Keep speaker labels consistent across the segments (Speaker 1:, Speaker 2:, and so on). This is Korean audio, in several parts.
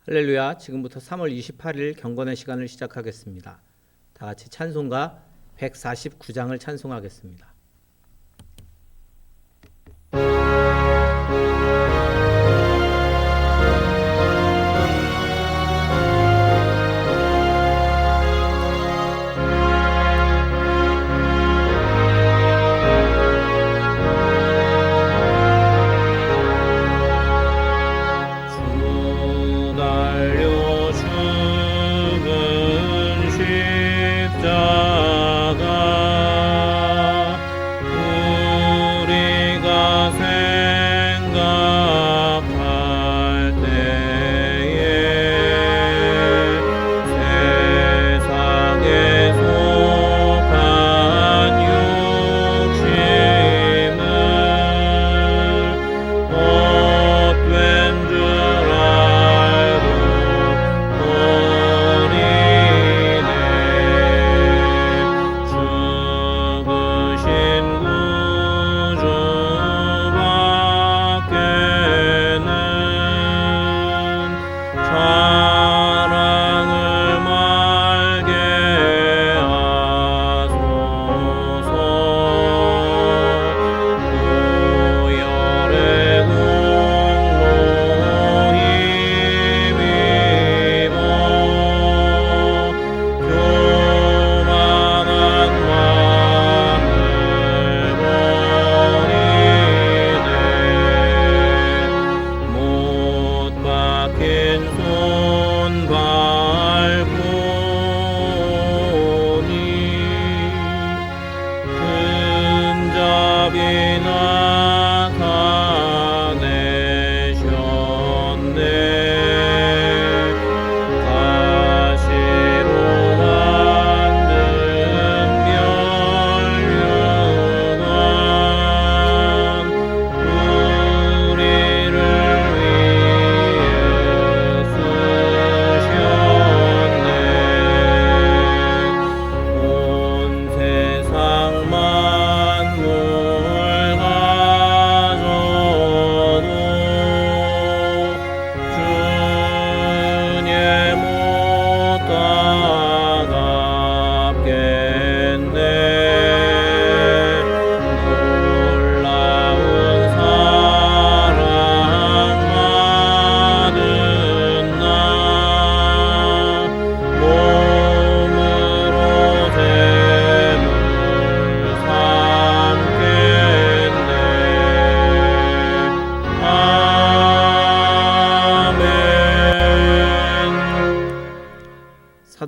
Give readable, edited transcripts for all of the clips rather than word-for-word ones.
Speaker 1: 할렐루야. 지금부터 3월 28일 경건의 시간을 시작하겠습니다. 다 같이 찬송가 149장을 찬송하겠습니다.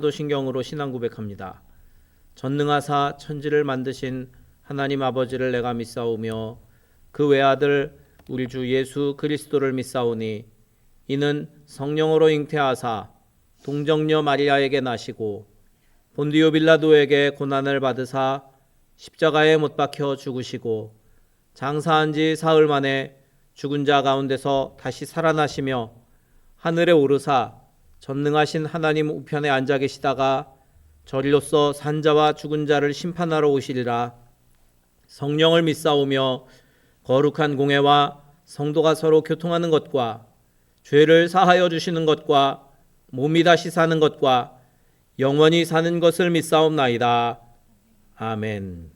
Speaker 1: 사도신경으로 신앙 고백합니다. 전능하사 천지를 만드신 하나님 아버지를 내가 믿사오며 그 외아들 우리 주 예수 그리스도를 믿사오니 이는 성령으로 잉태하사 동정녀 마리아에게 나시고 본디오 빌라도에게 고난을 받으사 십자가에 못 박혀 죽으시고 장사한 지 사흘 만에 죽은 자 가운데서 다시 살아나시며 하늘에 오르사 전능하신 하나님 우편에 앉아 계시다가 저리로서 산자와 죽은 자를 심판하러 오시리라. 성령을 믿사오며 거룩한 공회와 성도가 서로 교통하는 것과 죄를 사하여 주시는 것과 몸이 다시 사는 것과 영원히 사는 것을 믿사옵나이다. 아멘.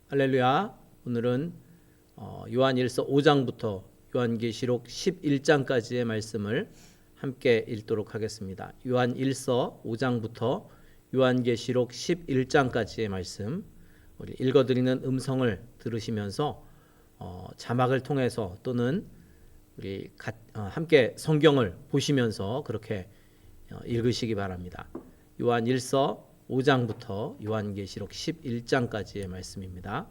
Speaker 1: 할렐루야. 오늘은 요한일서 5장부터 요한계시록 11장까지의 말씀을 함께 읽도록 하겠습니다. 요한일서 5장부터 요한계시록 11장까지의 말씀 우리 읽어드리는 음성을 들으시면서 자막을 통해서 또는 우리 함께 성경을 보시면서 그렇게 읽으시기 바랍니다. 요한일서 5장부터 요한계시록 11장까지의 말씀입니다.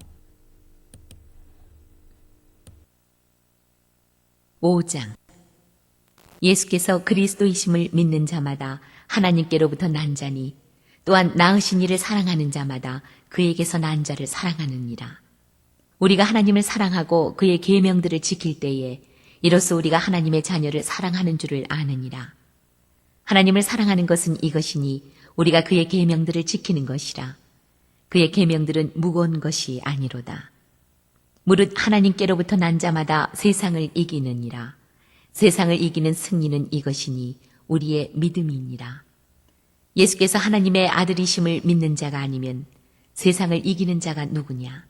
Speaker 2: 5장. 예수께서 그리스도이심을 믿는 자마다 하나님께로부터 난 자니 또한 낳으신 이를 사랑하는 자마다 그에게서 난 자를 사랑하느니라. 우리가 하나님을 사랑하고 그의 계명들을 지킬 때에 이로써 우리가 하나님의 자녀를 사랑하는 줄을 아느니라. 하나님을 사랑하는 것은 이것이니 우리가 그의 계명들을 지키는 것이라. 그의 계명들은 무거운 것이 아니로다. 무릇 하나님께로부터 난 자마다 세상을 이기느니라. 세상을 이기는 승리는 이것이니 우리의 믿음이니라. 예수께서 하나님의 아들이심을 믿는 자가 아니면 세상을 이기는 자가 누구냐?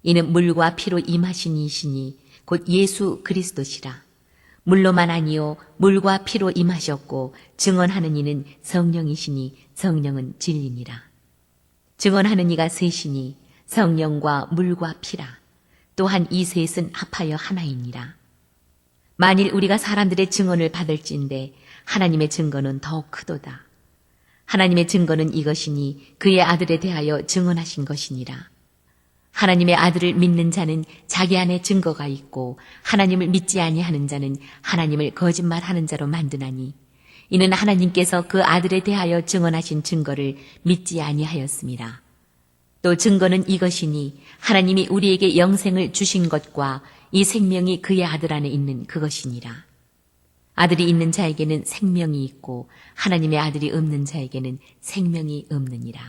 Speaker 2: 이는 물과 피로 임하신 이시니 곧 예수 그리스도시라. 물로만 아니요 물과 피로 임하셨고 증언하는 이는 성령이시니 성령은 진리니라. 증언하는 이가 셋이니 성령과 물과 피라. 또한 이 셋은 합하여 하나이니라. 만일 우리가 사람들의 증언을 받을진대 하나님의 증거는 더욱 크도다. 하나님의 증거는 이것이니 그의 아들에 대하여 증언하신 것이니라. 하나님의 아들을 믿는 자는 자기 안에 증거가 있고 하나님을 믿지 아니하는 자는 하나님을 거짓말하는 자로 만드나니 이는 하나님께서 그 아들에 대하여 증언하신 증거를 믿지 아니하였습니다. 또 증거는 이것이니 하나님이 우리에게 영생을 주신 것과 이 생명이 그의 아들 안에 있는 그것이니라. 아들이 있는 자에게는 생명이 있고 하나님의 아들이 없는 자에게는 생명이 없느니라.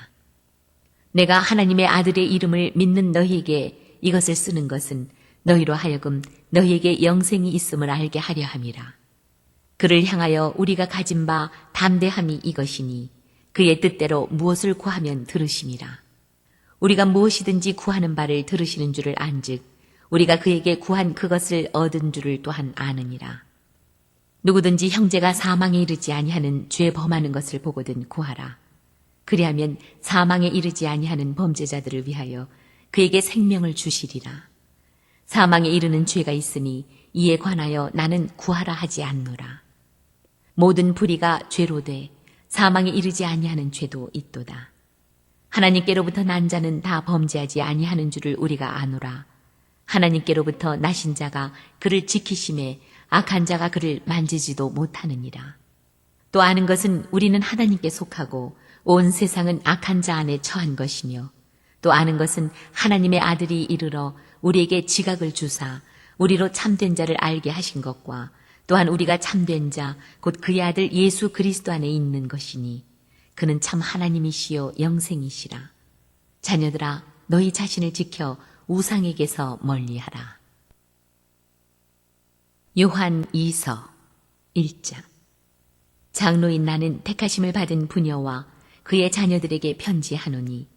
Speaker 2: 내가 하나님의 아들의 이름을 믿는 너희에게 이것을 쓰는 것은 너희로 하여금 너희에게 영생이 있음을 알게 하려 함이라. 그를 향하여 우리가 가진 바 담대함이 이것이니 그의 뜻대로 무엇을 구하면 들으심이라. 우리가 무엇이든지 구하는 바를 들으시는 줄을 안즉 우리가 그에게 구한 그것을 얻은 줄을 또한 아느니라. 누구든지 형제가 사망에 이르지 아니하는 죄 범하는 것을 보거든 구하라. 그리하면 사망에 이르지 아니하는 범죄자들을 위하여 그에게 생명을 주시리라. 사망에 이르는 죄가 있으니 이에 관하여 나는 구하라 하지 않노라. 모든 불의가 죄로 돼 사망에 이르지 아니하는 죄도 있도다. 하나님께로부터 난 자는 다 범죄하지 아니하는 줄을 우리가 아노라. 하나님께로부터 나신 자가 그를 지키심에 악한 자가 그를 만지지도 못하느니라. 또 아는 것은 우리는 하나님께 속하고 온 세상은 악한 자 안에 처한 것이며 또 아는 것은 하나님의 아들이 이르러 우리에게 지각을 주사 우리로 참된 자를 알게 하신 것과 또한 우리가 참된 자 곧 그의 아들 예수 그리스도 안에 있는 것이니 그는 참 하나님이시요 영생이시라. 자녀들아 너희 자신을 지켜 우상에게서 멀리하라. 요한 2서 1장. 장로인 나는 택하심을 받은 부녀와 그의 자녀들에게 편지하노니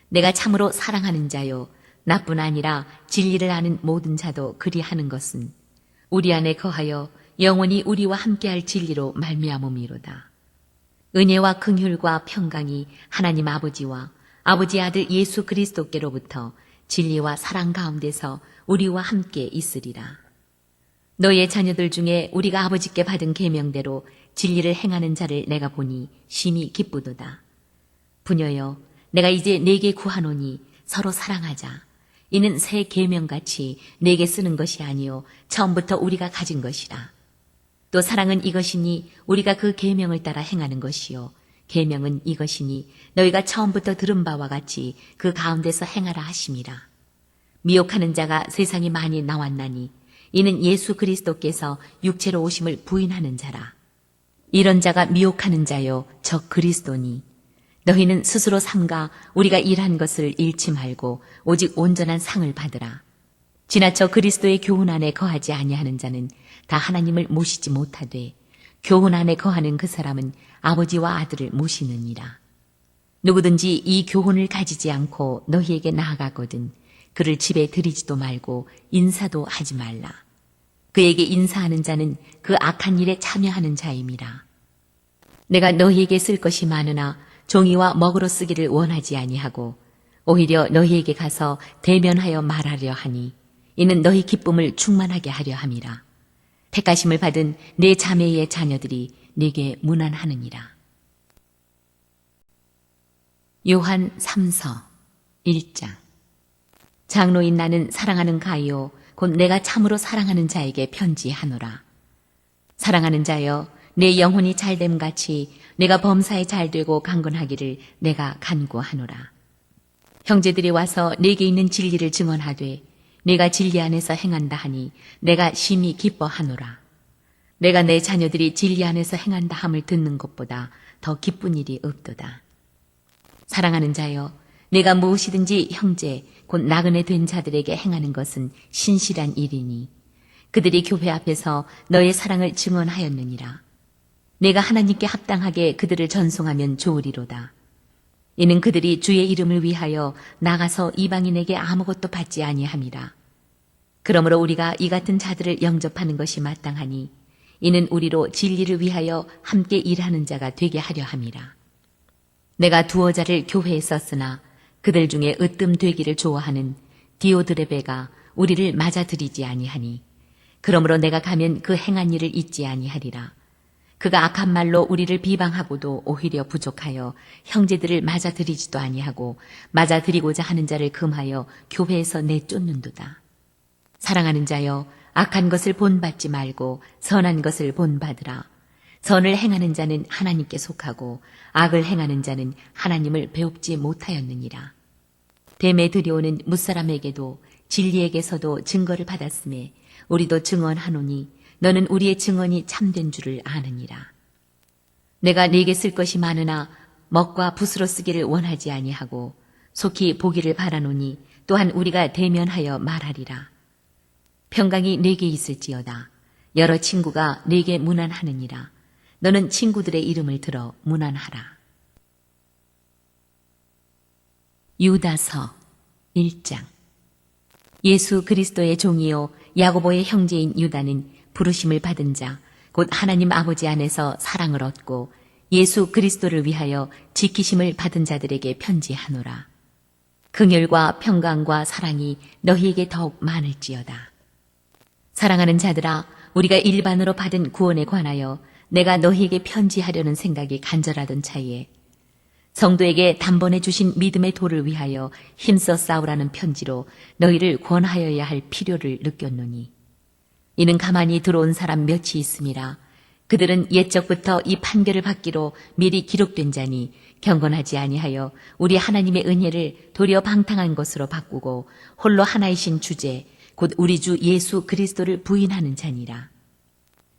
Speaker 2: 내가 참으로 사랑하는 자요 나뿐 아니라 진리를 아는 모든 자도 그리하는 것은 우리 안에 거하여 영원히 우리와 함께할 진리로 말미암음이로다. 은혜와 긍휼과 평강이 하나님 아버지와 아버지 아들 예수 그리스도께로부터 진리와 사랑 가운데서 우리와 함께 있으리라. 너희의 자녀들 중에 우리가 아버지께 받은 계명대로 진리를 행하는 자를 내가 보니 심히 기쁘도다. 부녀여, 내가 이제 네게 구하노니 서로 사랑하자. 이는 새 계명같이 네게 쓰는 것이 아니요 처음부터 우리가 가진 것이라. 또 사랑은 이것이니 우리가 그 계명을 따라 행하는 것이요 계명은 이것이니 너희가 처음부터 들은 바와 같이 그 가운데서 행하라 하심이라. 미혹하는 자가 세상에 많이 나왔나니 이는 예수 그리스도께서 육체로 오심을 부인하는 자라. 이런 자가 미혹하는 자요 저 그리스도니 너희는 스스로 삼가 우리가 일한 것을 잃지 말고 오직 온전한 상을 받으라. 지나쳐 그리스도의 교훈 안에 거하지 아니하는 자는 다 하나님을 모시지 못하되 교훈 안에 거하는 그 사람은 아버지와 아들을 모시느니라. 누구든지 이 교훈을 가지지 않고 너희에게 나아가거든 그를 집에 들이지도 말고 인사도 하지 말라. 그에게 인사하는 자는 그 악한 일에 참여하는 자임이라. 내가 너희에게 쓸 것이 많으나 종이와 먹으로 쓰기를 원하지 아니하고 오히려 너희에게 가서 대면하여 말하려 하니 이는 너희 기쁨을 충만하게 하려 함이라. 택하심을 받은 내 자매의 자녀들이 네게 문안하느니라. 요한 3서 1장. 장로인 나는 사랑하는 가이오 곧 내가 참으로 사랑하는 자에게 편지하노라. 사랑하는 자여 내 영혼이 잘됨 같이 내가 범사에 잘되고 강건하기를 내가 간구하노라. 형제들이 와서 내게 있는 진리를 증언하되 내가 진리 안에서 행한다 하니 내가 심히 기뻐하노라. 내가 내 자녀들이 진리 안에서 행한다 함을 듣는 것보다 더 기쁜 일이 없도다. 사랑하는 자여 내가 무엇이든지 형제 곧 나그네 된 자들에게 행하는 것은 신실한 일이니 그들이 교회 앞에서 너의 사랑을 증언하였느니라. 내가 하나님께 합당하게 그들을 전송하면 좋으리로다. 이는 그들이 주의 이름을 위하여 나가서 이방인에게 아무것도 받지 아니함이라. 그러므로 우리가 이 같은 자들을 영접하는 것이 마땅하니 이는 우리로 진리를 위하여 함께 일하는 자가 되게 하려 함이라. 내가 두어 자를 교회에 썼으나 그들 중에 으뜸 되기를 좋아하는 디오드레베가 우리를 맞아들이지 아니하니 그러므로 내가 가면 그 행한 일을 잊지 아니하리라. 그가 악한 말로 우리를 비방하고도 오히려 부족하여 형제들을 맞아들이지도 아니하고 맞아들이고자 하는 자를 금하여 교회에서 내쫓는도다. 사랑하는 자여, 악한 것을 본받지 말고 선한 것을 본받으라. 선을 행하는 자는 하나님께 속하고 악을 행하는 자는 하나님을 배웁지 못하였느니라. 뱀에 들여오는 무사람에게도 진리에게서도 증거를 받았음에 우리도 증언하노니 너는 우리의 증언이 참된 줄을 아느니라. 내가 네게 쓸 것이 많으나 먹과 붓으로 쓰기를 원하지 아니하고 속히 보기를 바라노니 또한 우리가 대면하여 말하리라. 평강이 네게 있을지어다. 여러 친구가 네게 문안하느니라. 너는 친구들의 이름을 들어 문안하라. 유다서 1장. 예수 그리스도의 종이요 야고보의 형제인 유다는 부르심을 받은 자, 곧 하나님 아버지 안에서 사랑을 얻고 예수 그리스도를 위하여 지키심을 받은 자들에게 편지하노라. 긍휼과 평강과 사랑이 너희에게 더욱 많을지어다. 사랑하는 자들아, 우리가 일반으로 받은 구원에 관하여 내가 너희에게 편지하려는 생각이 간절하던 차에 성도에게 단번에 주신 믿음의 도를 위하여 힘써 싸우라는 편지로 너희를 권하여야 할 필요를 느꼈노니 이는 가만히 들어온 사람 몇이 있음이라. 그들은 옛적부터 이 판결을 받기로 미리 기록된 자니 경건하지 아니하여 우리 하나님의 은혜를 도리어 방탕한 것으로 바꾸고 홀로 하나이신 주제 곧 우리 주 예수 그리스도를 부인하는 자니라.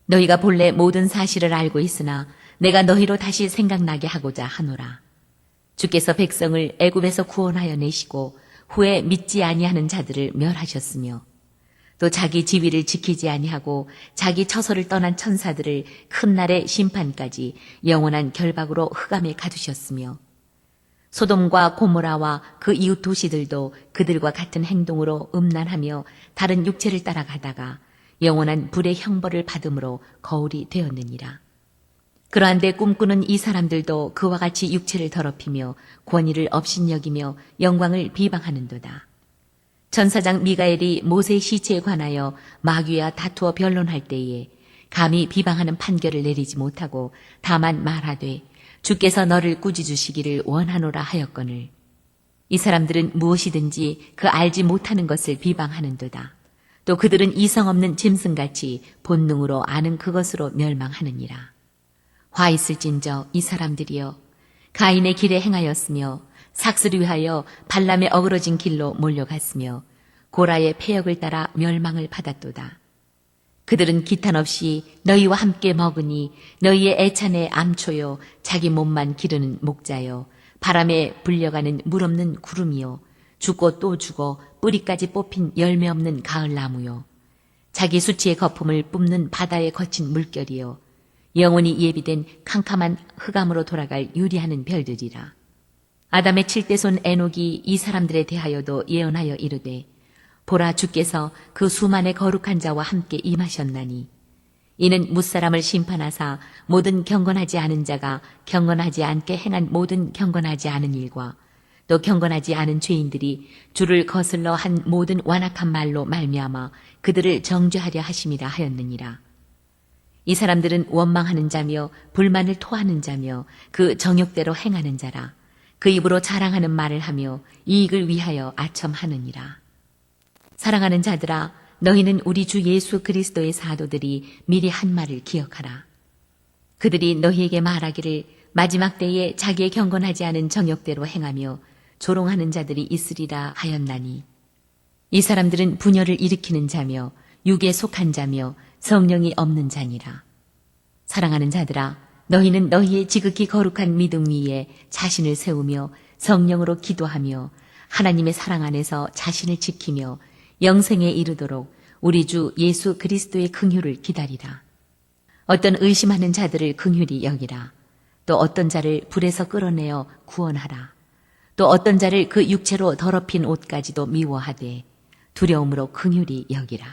Speaker 2: 너희가 본래 모든 사실을 알고 있으나 내가 너희로 다시 생각나게 하고자 하노라. 주께서 백성을 애굽에서 구원하여 내시고 후에 믿지 아니하는 자들을 멸하셨으며 또 자기 지위를 지키지 아니하고 자기 처소를 떠난 천사들을 큰 날의 심판까지 영원한 결박으로 흑암에 가두셨으며 소돔과 고모라와 그 이웃 도시들도 그들과 같은 행동으로 음란하며 다른 육체를 따라가다가 영원한 불의 형벌을 받음으로 거울이 되었느니라. 그러한데 꿈꾸는 이 사람들도 그와 같이 육체를 더럽히며 권위를 업신여기며 영광을 비방하는도다. 천사장 미가엘이 모세의 시체에 관하여 마귀와 다투어 변론할 때에 감히 비방하는 판결을 내리지 못하고 다만 말하되 주께서 너를 꾸짖으시기를 원하노라 하였거늘 이 사람들은 무엇이든지 그 알지 못하는 것을 비방하는도다. 또 그들은 이성 없는 짐승같이 본능으로 아는 그것으로 멸망하느니라. 화 있을진저 이 사람들이여 가인의 길에 행하였으며 삭스를 위하여 발람의 어그러진 길로 몰려갔으며 고라의 폐역을 따라 멸망을 받았도다. 그들은 기탄 없이 너희와 함께 먹으니 너희의 애찬의 암초요 자기 몸만 기르는 목자요 바람에 불려가는 물 없는 구름이요 죽고 또 죽어 뿌리까지 뽑힌 열매 없는 가을나무요 자기 수치의 거품을 뿜는 바다의 거친 물결이요 영원히 예비된 캄캄한 흑암으로 돌아갈 유리하는 별들이라. 아담의 7대손 에녹이 이 사람들에 대하여도 예언하여 이르되 보라 주께서 그 수만의 거룩한 자와 함께 임하셨나니 이는 무사람을 심판하사 모든 경건하지 않은 자가 경건하지 않게 행한 모든 경건하지 않은 일과 또 경건하지 않은 죄인들이 주를 거슬러 한 모든 완악한 말로 말미암아 그들을 정죄하려 하심이라 하였느니라. 이 사람들은 원망하는 자며 불만을 토하는 자며 그 정욕대로 행하는 자라. 그 입으로 자랑하는 말을 하며 이익을 위하여 아첨하느니라. 사랑하는 자들아, 너희는 우리 주 예수 그리스도의 사도들이 미리 한 말을 기억하라. 그들이 너희에게 말하기를 마지막 때에 자기의 경건하지 않은 정욕대로 행하며 조롱하는 자들이 있으리라 하였나니 이 사람들은 분열을 일으키는 자며 육에 속한 자며 성령이 없는 자니라. 사랑하는 자들아, 너희는 너희의 지극히 거룩한 믿음 위에 자신을 세우며 성령으로 기도하며 하나님의 사랑 안에서 자신을 지키며 영생에 이르도록 우리 주 예수 그리스도의 긍휼을 기다리라. 어떤 의심하는 자들을 긍휼히 여기라. 또 어떤 자를 불에서 끌어내어 구원하라. 또 어떤 자를 그 육체로 더럽힌 옷까지도 미워하되 두려움으로 긍휼히 여기라.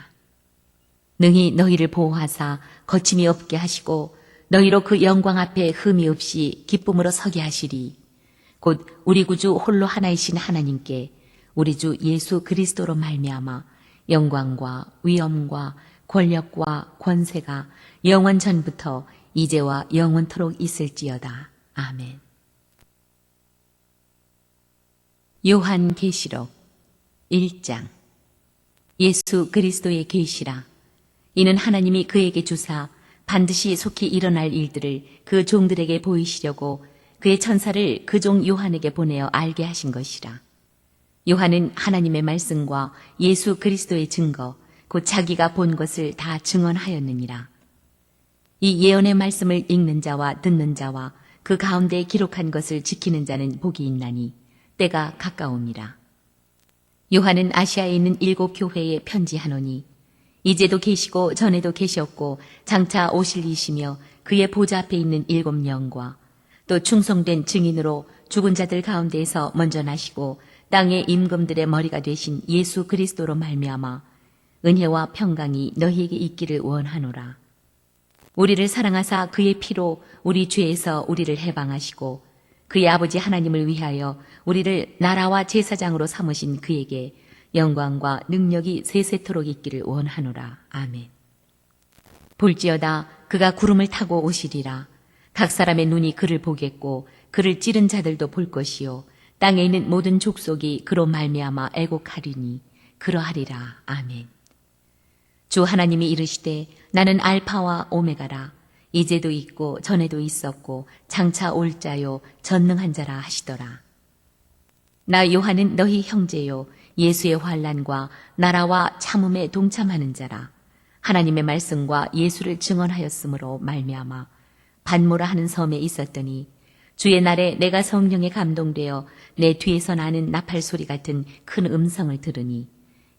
Speaker 2: 능히 너희를 보호하사 거침이 없게 하시고 너희로 그 영광 앞에 흠이 없이 기쁨으로 서게 하시리. 곧 우리 구주 홀로 하나이신 하나님께 우리 주 예수 그리스도로 말미암아 영광과 위엄과 권력과 권세가 영원 전부터 이제와 영원토록 있을지어다. 아멘. 요한계시록 1장. 예수 그리스도의 계시라. 이는 하나님이 그에게 주사 반드시 속히 일어날 일들을 그 종들에게 보이시려고 그의 천사를 그 종 요한에게 보내어 알게 하신 것이라. 요한은 하나님의 말씀과 예수 그리스도의 증거, 곧 자기가 본 것을 다 증언하였느니라. 이 예언의 말씀을 읽는 자와 듣는 자와 그 가운데 기록한 것을 지키는 자는 복이 있나니 때가 가까움이라. 요한은 아시아에 있는 7 교회에 편지하노니 이제도 계시고 전에도 계셨고 장차 오실 이시며 그의 보좌 앞에 있는 7 영과 또 충성된 증인으로 죽은 자들 가운데에서 먼저 나시고 땅의 임금들의 머리가 되신 예수 그리스도로 말미암아 은혜와 평강이 너희에게 있기를 원하노라. 우리를 사랑하사 그의 피로 우리 죄에서 우리를 해방하시고 그의 아버지 하나님을 위하여 우리를 나라와 제사장으로 삼으신 그에게 영광과 능력이 세세토록 있기를 원하노라. 아멘. 볼지어다 그가 구름을 타고 오시리라. 각 사람의 눈이 그를 보겠고 그를 찌른 자들도 볼 것이요 땅에 있는 모든 족속이 그로 말미암아 애곡하리니 그러하리라. 아멘. 주 하나님이 이르시되 나는 알파와 오메가라. 이제도 있고 전에도 있었고 장차 올 자요 전능한 자라 하시더라. 나 요한은 너희 형제요 예수의 환난과 나라와 참음에 동참하는 자라. 하나님의 말씀과 예수를 증언하였으므로 말미암아 반모라 하는 섬에 있었더니 주의 날에 내가 성령에 감동되어 내 뒤에서 나는 나팔 소리 같은 큰 음성을 들으니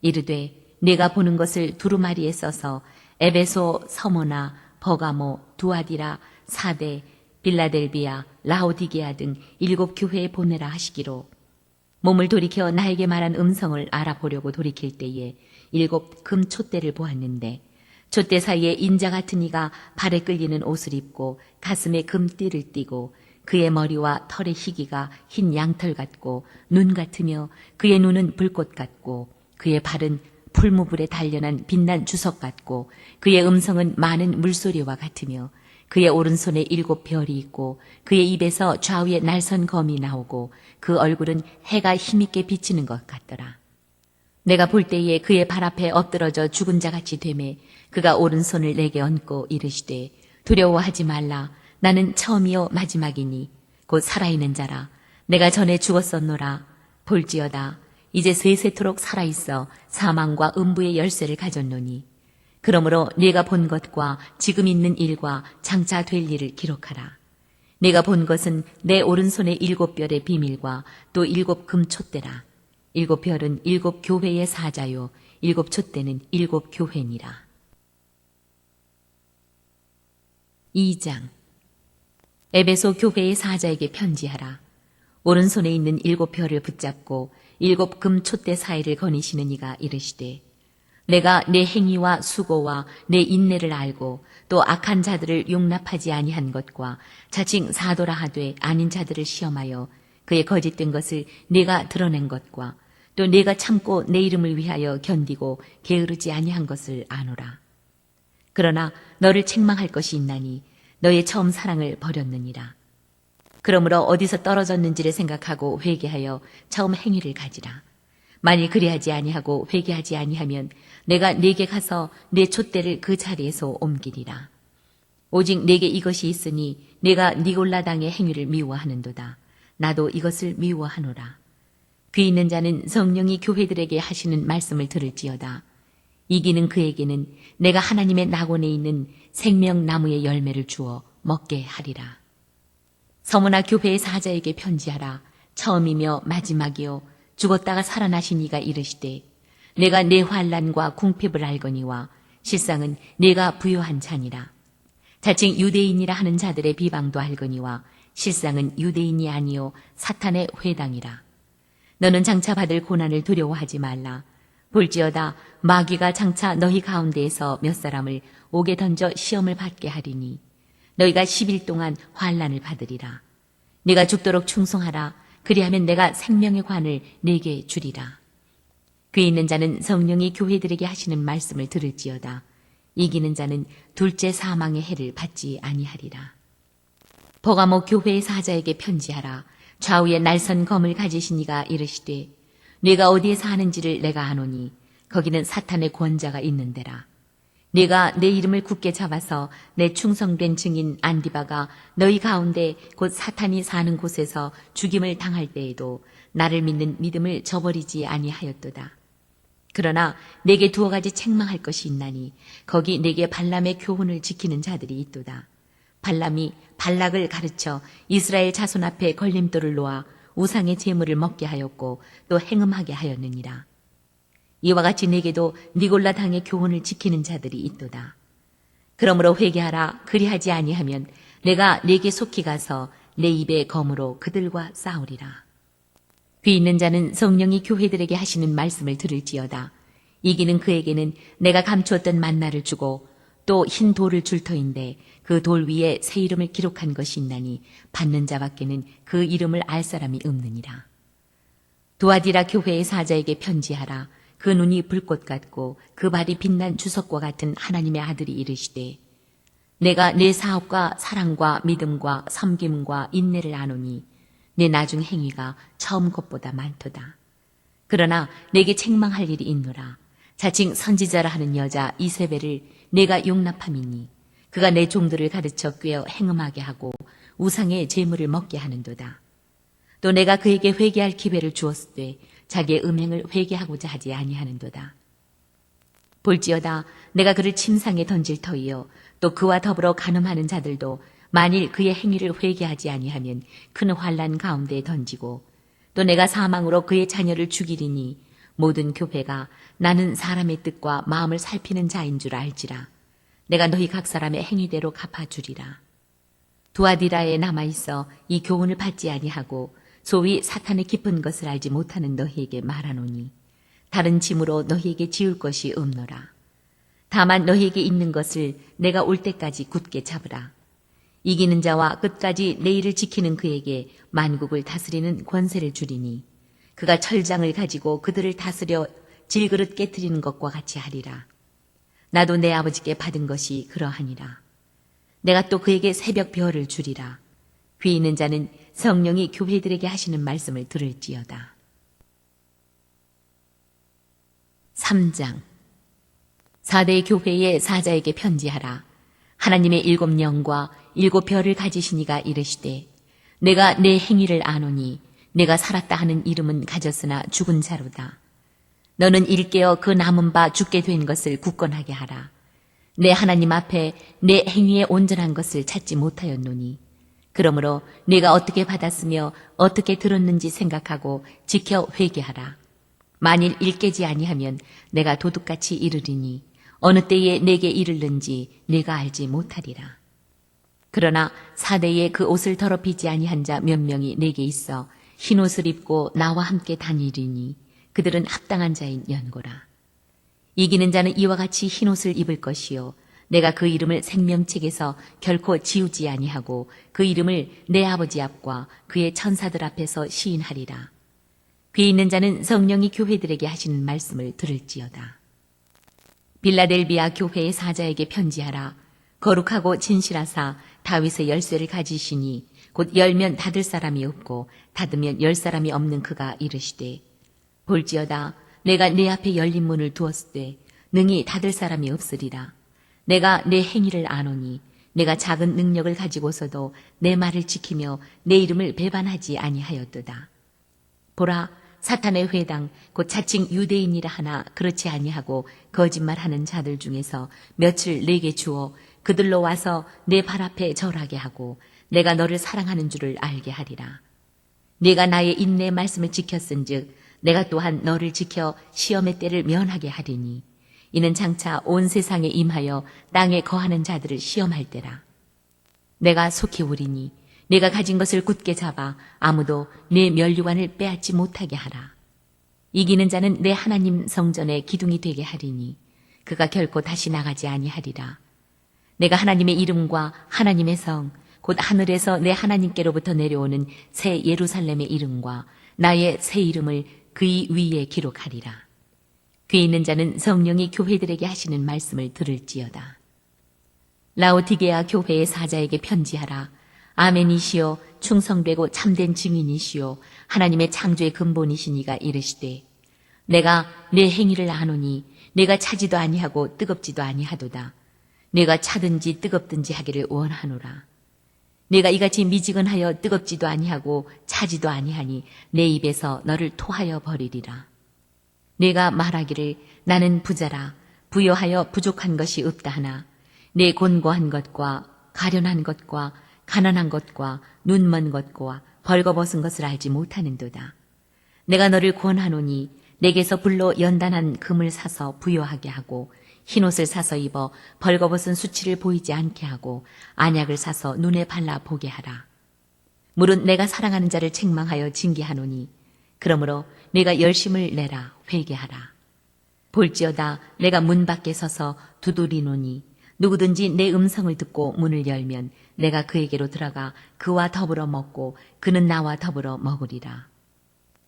Speaker 2: 이르되 내가 보는 것을 두루마리에 써서 에베소, 서모나, 버가모, 두아디라, 사데, 빌라델비아, 라오디게아 등 7 교회에 보내라 하시기로 몸을 돌이켜 나에게 말한 음성을 알아보려고 돌이킬 때에 7 금 촛대를 보았는데 촛대 사이에 인자 같은 이가 발에 끌리는 옷을 입고 가슴에 금띠를 띠고 그의 머리와 털의 희기가 흰 양털 같고 눈 같으며 그의 눈은 불꽃 같고 그의 발은 풀무불에 단련한 빛난 주석 같고 그의 음성은 많은 물소리와 같으며 그의 오른손에 7 별이 있고 그의 입에서 좌우에 날선 검이 나오고 그 얼굴은 해가 힘있게 비치는 것 같더라. 내가 볼 때에 그의 발 앞에 엎드러져 죽은 자같이 되매 그가 오른손을 내게 얹고 이르시되 두려워하지 말라. 나는 처음이요 마지막이니 곧 살아있는 자라. 내가 전에 죽었었노라. 볼지어다 이제 세세토록 살아있어 사망과 음부의 열쇠를 가졌노니 그러므로 네가 본 것과 지금 있는 일과 장차 될 일을 기록하라. 네가 본 것은 내 오른손의 7 별의 비밀과 또 7 금 촛대라. 7 별은 7 교회의 사자요 7 촛대는 7 교회니라. 2장. 에베소 교회의 사자에게 편지하라. 오른손에 있는 7 별을 붙잡고 7 금 촛대 사이를 거니시는 이가 이르시되 내가 내 행위와 수고와 내 인내를 알고 또 악한 자들을 용납하지 아니한 것과 자칭 사도라 하되 아닌 자들을 시험하여 그의 거짓된 것을 네가 드러낸 것과 또 네가 참고 내 이름을 위하여 견디고 게으르지 아니한 것을 아노라. 그러나 너를 책망할 것이 있나니 너의 처음 사랑을 버렸느니라. 그러므로 어디서 떨어졌는지를 생각하고 회개하여 처음 행위를 가지라. 만일 그리하지 아니하고 회개하지 아니하면 내가 네게 가서 내 촛대를 그 자리에서 옮기리라. 오직 네게 이것이 있으니 네가 니골라 당의 행위를 미워하는도다. 나도 이것을 미워하노라. 귀 있는 자는 성령이 교회들에게 하시는 말씀을 들을지어다. 이기는 그에게는 내가 하나님의 낙원에 있는 생명나무의 열매를 주어 먹게 하리라. 서머나 교회의 사자에게 편지하라. 처음이며 마지막이요 죽었다가 살아나신 이가 이르시되 내가 내 환난과 궁핍을 알거니와 실상은 내가 부요한 자니라. 자칭 유대인이라 하는 자들의 비방도 알거니와 실상은 유대인이 아니요 사탄의 회당이라. 너는 장차 받을 고난을 두려워하지 말라. 볼지어다 마귀가 장차 너희 가운데에서 몇 사람을 옥에 던져 시험을 받게 하리니 너희가 10일 동안 환난을 받으리라. 네가 죽도록 충성하라. 그리하면 내가 생명의 관을 네게 주리라. 귀 있는 자는 성령이 교회들에게 하시는 말씀을 들을지어다. 이기는 자는 둘째 사망의 해를 받지 아니하리라. 버가모 교회의 사자에게 편지하라. 좌우에 날선 검을 가지신 이가 이르시되 네가 어디에 사는지를 내가 아노니 거기는 사탄의 권자가 있는 데라. 네가 내 이름을 굳게 잡아서 내 충성된 증인 안디바가 너희 가운데 곧 사탄이 사는 곳에서 죽임을 당할 때에도 나를 믿는 믿음을 저버리지 아니하였도다. 그러나 내게 두어 가지 책망할 것이 있나니 거기 내게 발람의 교훈을 지키는 자들이 있도다. 발람이 발락을 가르쳐 이스라엘 자손 앞에 걸림돌을 놓아 우상의 제물을 먹게 하였고 또 행음하게 하였느니라. 이와 같이 내게도 니골라 당의 교훈을 지키는 자들이 있도다. 그러므로 회개하라. 그리하지 아니하면 내가 네게 속히 가서 내 입의 검으로 그들과 싸우리라. 귀 있는 자는 성령이 교회들에게 하시는 말씀을 들을지어다. 이기는 그에게는 내가 감추었던 만나를 주고 또 흰 돌을 줄 터인데 그 돌 위에 새 이름을 기록한 것이 있나니 받는 자밖에는 그 이름을 알 사람이 없느니라. 두아디라 교회의 사자에게 편지하라. 그 눈이 불꽃 같고 그 발이 빛난 주석과 같은 하나님의 아들이 이르시되 내가 내 사업과 사랑과 믿음과 섬김과 인내를 아노니 내 나중 행위가 처음 것보다 많도다. 그러나 내게 책망할 일이 있노라. 자칭 선지자라 하는 여자 이세벨을 내가 용납함이니 그가 내 종들을 가르쳐 꿰어 행음하게 하고 우상의 제물을 먹게 하는도다. 또 내가 그에게 회개할 기회를 주었을 때 자기의 음행을 회개하고자 하지 아니하는도다. 볼지어다 내가 그를 침상에 던질 터이요 또 그와 더불어 간음하는 자들도 만일 그의 행위를 회개하지 아니하면 큰 환난 가운데에 던지고 또 내가 사망으로 그의 자녀를 죽이리니 모든 교회가 나는 사람의 뜻과 마음을 살피는 자인 줄 알지라. 내가 너희 각 사람의 행위대로 갚아주리라. 두아디라에 남아있어 이 교훈을 받지 아니하고 소위 사탄의 깊은 것을 알지 못하는 너희에게 말하노니 다른 짐으로 너희에게 지을 것이 없노라. 다만 너희에게 있는 것을 내가 올 때까지 굳게 잡으라. 이기는 자와 끝까지 내 일을 지키는 그에게 만국을 다스리는 권세를 주리니 그가 철장을 가지고 그들을 다스려 질그릇 깨트리는 것과 같이 하리라. 나도 내 아버지께 받은 것이 그러하니라. 내가 또 그에게 새벽 별을 주리라. 귀 있는 자는 성령이 교회들에게 하시는 말씀을 들을지어다. 3장 4대 교회의 사자에게 편지하라. 하나님의 7 영과 7 별을 가지신 이가 이르시되 내가 내 행위를 아노니 내가 살았다 하는 이름은 가졌으나 죽은 자로다. 너는 일깨어 그 남은 바 죽게 된 것을 굳건하게 하라. 내 하나님 앞에 내 행위의 온전한 것을 찾지 못하였노니 그러므로 네가 어떻게 받았으며 어떻게 들었는지 생각하고 지켜 회개하라. 만일 일깨지 아니하면 내가 도둑같이 이르리니 어느 때에 내게 이르는지 네가 알지 못하리라. 그러나 사대에 그 옷을 더럽히지 아니한 자 몇 명이 내게 있어 흰 옷을 입고 나와 함께 다니리니 그들은 합당한 자인 연고라. 이기는 자는 이와 같이 흰 옷을 입을 것이요 내가 그 이름을 생명책에서 결코 지우지 아니하고 그 이름을 내 아버지 앞과 그의 천사들 앞에서 시인하리라. 귀 있는 자는 성령이 교회들에게 하시는 말씀을 들을지어다. 빌라델비아 교회의 사자에게 편지하라. 거룩하고 진실하사 다윗의 열쇠를 가지시니 곧 열면 닫을 사람이 없고 닫으면 열 사람이 없는 그가 이르시되 볼지어다 내가 내 앞에 열린 문을 두었을 때 능히 닫을 사람이 없으리라. 내가 내 행위를 아노니 내가 작은 능력을 가지고서도 내 말을 지키며 내 이름을 배반하지 아니하였도다. 보라 사탄의 회당 곧 자칭 유대인이라 하나 그렇지 아니하고 거짓말하는 자들 중에서 며칠 내게 주어 그들로 와서 내 발 앞에 절하게 하고 내가 너를 사랑하는 줄을 알게 하리라. 네가 나의 인내의 말씀을 지켰은즉 내가 또한 너를 지켜 시험의 때를 면하게 하리니 이는 장차 온 세상에 임하여 땅에 거하는 자들을 시험할 때라. 내가 속히 오리니 내가 가진 것을 굳게 잡아 아무도 내 면류관을 빼앗지 못하게 하라. 이기는 자는 내 하나님 성전의 기둥이 되게 하리니 그가 결코 다시 나가지 아니하리라. 내가 하나님의 이름과 하나님의 성, 곧 하늘에서 내 하나님께로부터 내려오는 새 예루살렘의 이름과 나의 새 이름을 그의 위에 기록하리라. 귀 있는 자는 성령이 교회들에게 하시는 말씀을 들을지어다. 라오디게아 교회의 사자에게 편지하라. 아멘이시요 충성되고 참된 증인이시요 하나님의 창조의 근본이시니가 이르시되 내가 내 행위를 아노니 내가 차지도 아니하고 뜨겁지도 아니하도다. 내가 차든지 뜨겁든지 하기를 원하노라. 내가 이같이 미지근하여 뜨겁지도 아니하고 차지도 아니하니 내 입에서 너를 토하여 버리리라. 내가 말하기를 나는 부자라 부여하여 부족한 것이 없다 하나 내 곤고한 것과 가련한 것과 가난한 것과 눈먼 것과 벌거벗은 것을 알지 못하는도다. 내가 너를 권하노니 내게서 불로 연단한 금을 사서 부여하게 하고 흰옷을 사서 입어 벌거벗은 수치를 보이지 않게 하고 안약을 사서 눈에 발라 보게 하라. 물은 내가 사랑하는 자를 책망하여 징계하노니 그러므로 내가 열심을 내라 회개하라. 볼지어다 내가 문 밖에 서서 두드리노니 누구든지 내 음성을 듣고 문을 열면 내가 그에게로 들어가 그와 더불어 먹고 그는 나와 더불어 먹으리라.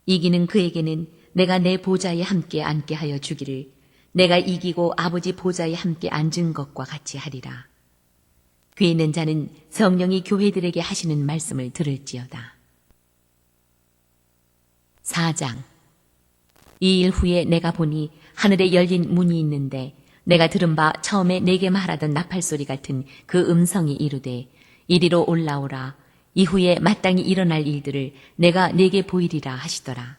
Speaker 2: 이기는 그에게는 내가 내 보좌에 함께 앉게 하여 주기를 내가 이기고 아버지 보좌에 함께 앉은 것과 같이 하리라. 귀 있는 자는 성령이 교회들에게 하시는 말씀을 들을지어다. 4장. 이 일 후에 내가 보니 하늘에 열린 문이 있는데 내가 들은 바 처음에 내게 말하던 나팔소리 같은 그 음성이 이르되 이리로 올라오라. 이후에 마땅히 일어날 일들을 내가 네게 보이리라 하시더라.